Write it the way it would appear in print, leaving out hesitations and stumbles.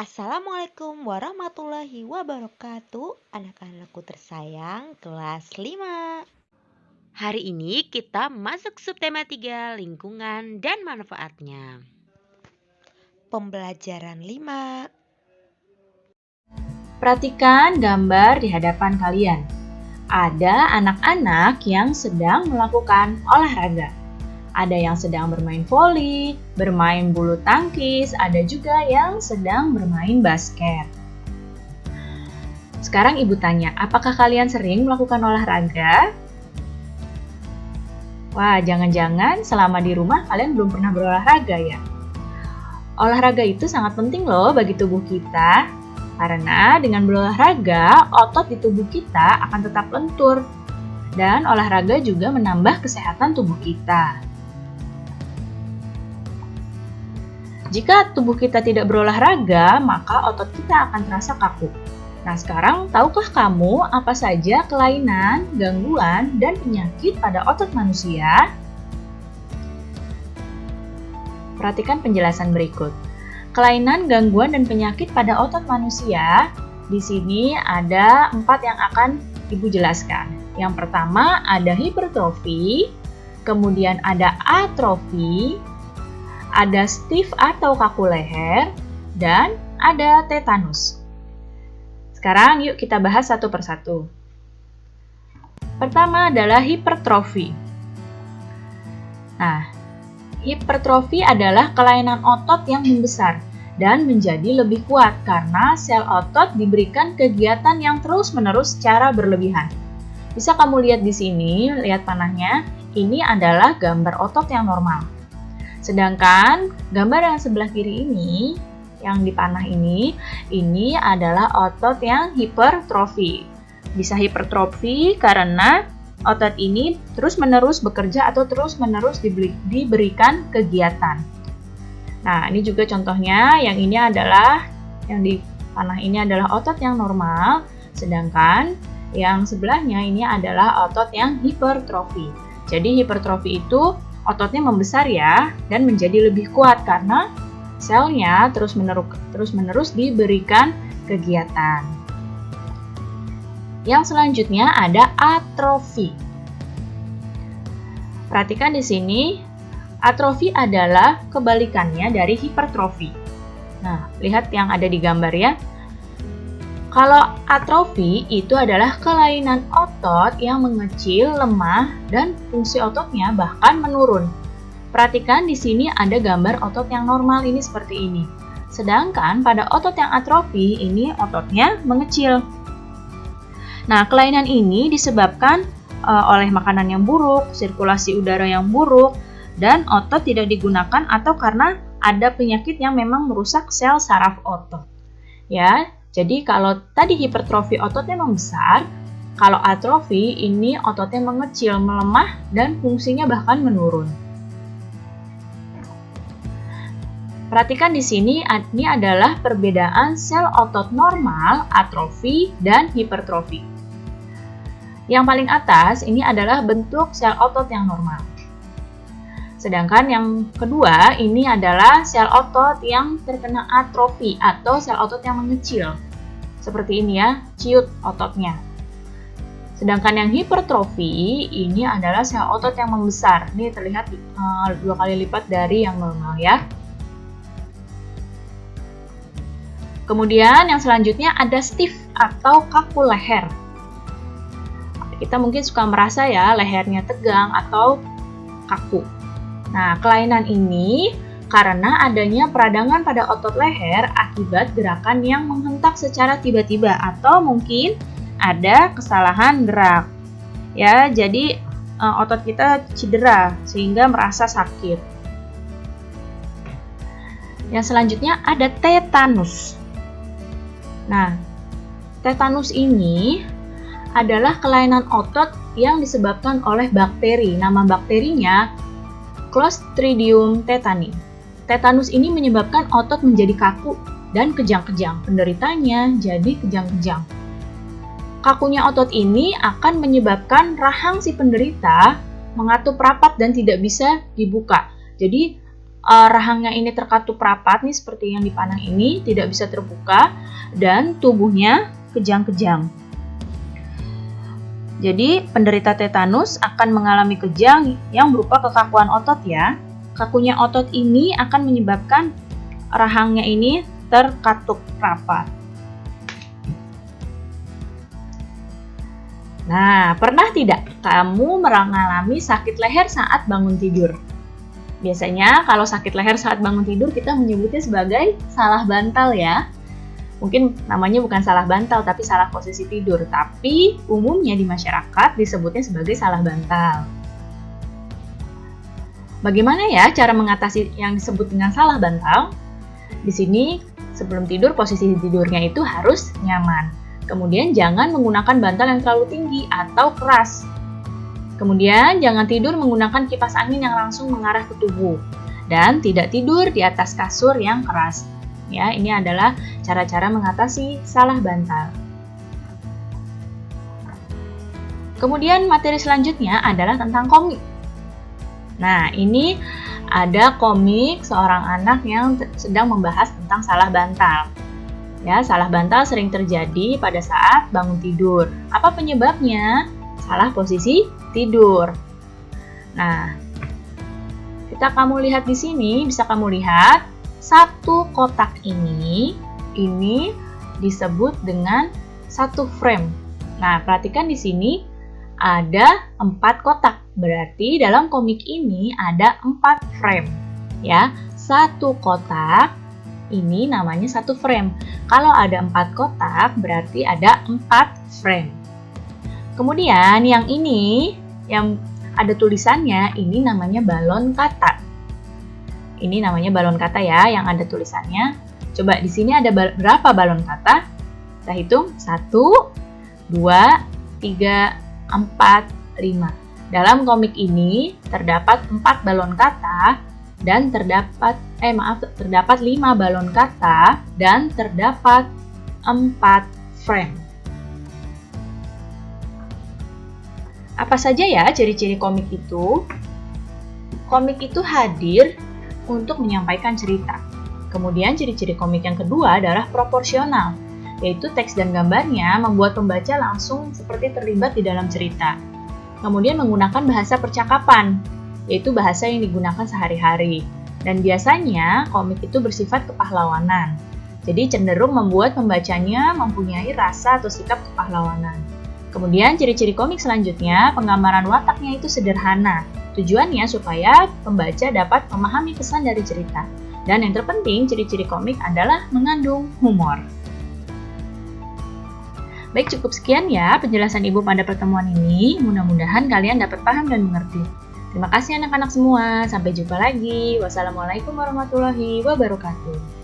Assalamualaikum warahmatullahi wabarakatuh. Anak-anakku tersayang kelas 5. Hari ini kita masuk subtema 3 lingkungan dan manfaatnya. Pembelajaran 5. Perhatikan gambar di hadapan kalian. Ada anak-anak yang sedang melakukan olahraga. Ada yang sedang bermain voli, bermain bulu tangkis, ada juga yang sedang bermain basket. Sekarang ibu tanya, apakah kalian sering melakukan olahraga? Wah, jangan-jangan selama di rumah kalian belum pernah berolahraga ya? Olahraga itu sangat penting loh bagi tubuh kita. Karena dengan berolahraga, otot di tubuh kita akan tetap lentur. Dan olahraga juga menambah kesehatan tubuh kita. Jika tubuh kita tidak berolahraga, maka otot kita akan terasa kaku. Nah, sekarang tahukah kamu apa saja kelainan, gangguan, dan penyakit pada otot manusia? Perhatikan penjelasan berikut. Kelainan, gangguan, dan penyakit pada otot manusia, di sini ada 4 yang akan Ibu jelaskan. Yang pertama ada hipertrofi, kemudian ada atrofi, ada stiff atau kaku leher, dan ada tetanus. Sekarang yuk kita bahas satu persatu. Pertama adalah hipertrofi. Nah, hipertrofi adalah kelainan otot yang membesar dan menjadi lebih kuat karena sel otot diberikan kegiatan yang terus-menerus secara berlebihan. Bisa kamu lihat di sini, lihat panahnya, ini adalah gambar otot yang normal. Sedangkan gambar yang sebelah kiri ini, yang di panah ini adalah otot yang hipertrofi. Bisa hipertrofi karena otot ini terus-menerus bekerja atau terus-menerus diberikan kegiatan. Nah, ini juga contohnya, yang ini adalah, yang di panah ini adalah otot yang normal, sedangkan yang sebelahnya ini adalah otot yang hipertrofi. Jadi hipertrofi itu ototnya membesar ya, dan menjadi lebih kuat karena selnya terus-menerus diberikan kegiatan. Yang selanjutnya ada atrofi. Perhatikan di sini, atrofi adalah kebalikannya dari hipertrofi. Nah, lihat yang ada di gambar ya. Kalau atrofi itu adalah kelainan otot yang mengecil, lemah, dan fungsi ototnya bahkan menurun. Perhatikan di sini ada gambar otot yang normal ini seperti ini. Sedangkan pada otot yang atrofi ini ototnya mengecil. Nah, kelainan ini disebabkan oleh makanan yang buruk, sirkulasi udara yang buruk, dan otot tidak digunakan atau karena ada penyakit yang memang merusak sel saraf otot. Ya, jadi kalau tadi hipertrofi ototnya membesar, kalau atrofi ini ototnya mengecil, melemah, dan fungsinya bahkan menurun. Perhatikan di sini, ini adalah perbedaan sel otot normal, atrofi, dan hipertrofi. Yang paling atas ini adalah bentuk sel otot yang normal. Sedangkan yang kedua ini adalah sel otot yang terkena atrofi atau sel otot yang mengecil. Seperti ini ya, ciut ototnya. Sedangkan yang hipertrofi ini adalah sel otot yang membesar. Ini terlihat 2 kali lipat dari yang normal ya. Kemudian yang selanjutnya ada stiff atau kaku leher. Kita mungkin suka merasa ya lehernya tegang atau kaku. Nah, kelainan ini karena adanya peradangan pada otot leher akibat gerakan yang menghentak secara tiba-tiba atau mungkin ada kesalahan gerak. Ya, jadi otot kita cedera sehingga merasa sakit. Yang selanjutnya ada tetanus. Nah, tetanus ini adalah kelainan otot yang disebabkan oleh bakteri. Nama bakterinya Clostridium tetani. Tetanus ini menyebabkan otot menjadi kaku dan kejang-kejang. Penderitanya jadi kejang-kejang. Kakunya otot ini akan menyebabkan rahang si penderita mengatup rapat dan tidak bisa dibuka. Jadi rahangnya ini terkatup rapat nih seperti yang dipandang ini, tidak bisa terbuka, dan tubuhnya kejang-kejang. Jadi penderita tetanus akan mengalami kejang yang berupa kekakuan otot ya. Kakunya otot ini akan menyebabkan rahangnya ini terkatup rapat. Nah, pernah tidak kamu mengalami sakit leher saat bangun tidur? Biasanya kalau sakit leher saat bangun tidur kita menyebutnya sebagai salah bantal ya. Mungkin namanya bukan salah bantal tapi salah posisi tidur. Tapi umumnya di masyarakat disebutnya sebagai salah bantal. Bagaimana ya cara mengatasi yang disebut dengan salah bantal? Di sini sebelum tidur posisi tidurnya itu harus nyaman. Kemudian jangan menggunakan bantal yang terlalu tinggi atau keras. Kemudian jangan tidur menggunakan kipas angin yang langsung mengarah ke tubuh. Dan tidak tidur di atas kasur yang keras. Ya, ini adalah cara-cara mengatasi salah bantal. Kemudian materi selanjutnya adalah tentang komik. Nah, ini ada komik seorang anak yang sedang membahas tentang salah bantal. Ya, salah bantal sering terjadi pada saat bangun tidur. Apa penyebabnya? Salah posisi tidur. Nah, kamu lihat di sini, bisa kamu lihat satu kotak ini disebut dengan satu frame. Nah, perhatikan di sini ada 4 kotak. Berarti dalam komik ini ada 4 frame. Ya, satu kotak ini namanya satu frame. Kalau ada 4 kotak, berarti ada 4 frame. Kemudian yang ini, yang ada tulisannya, ini namanya balon kata. Ini namanya balon kata ya, yang ada tulisannya. Coba di sini ada berapa balon kata? Kita hitung, 1, 2, 3, 4, 5. Dalam komik ini terdapat 4 balon kata dan terdapat 5 balon kata dan terdapat 4 frame. Apa saja ya ciri-ciri komik itu? Komik itu hadir untuk menyampaikan cerita. Kemudian ciri-ciri komik yang kedua adalah proporsional, yaitu teks dan gambarnya membuat pembaca langsung seperti terlibat di dalam cerita. Kemudian menggunakan bahasa percakapan, yaitu bahasa yang digunakan sehari-hari. Dan biasanya komik itu bersifat kepahlawanan. Jadi cenderung membuat pembacanya mempunyai rasa atau sikap kepahlawanan. Kemudian ciri-ciri komik selanjutnya, penggambaran wataknya itu sederhana. Tujuannya supaya pembaca dapat memahami pesan dari cerita. Dan yang terpenting, ciri-ciri komik adalah mengandung humor. Baik, cukup sekian ya penjelasan Ibu pada pertemuan ini. Mudah-mudahan kalian dapat paham dan mengerti. Terima kasih anak-anak semua. Sampai jumpa lagi. Wassalamualaikum warahmatullahi wabarakatuh.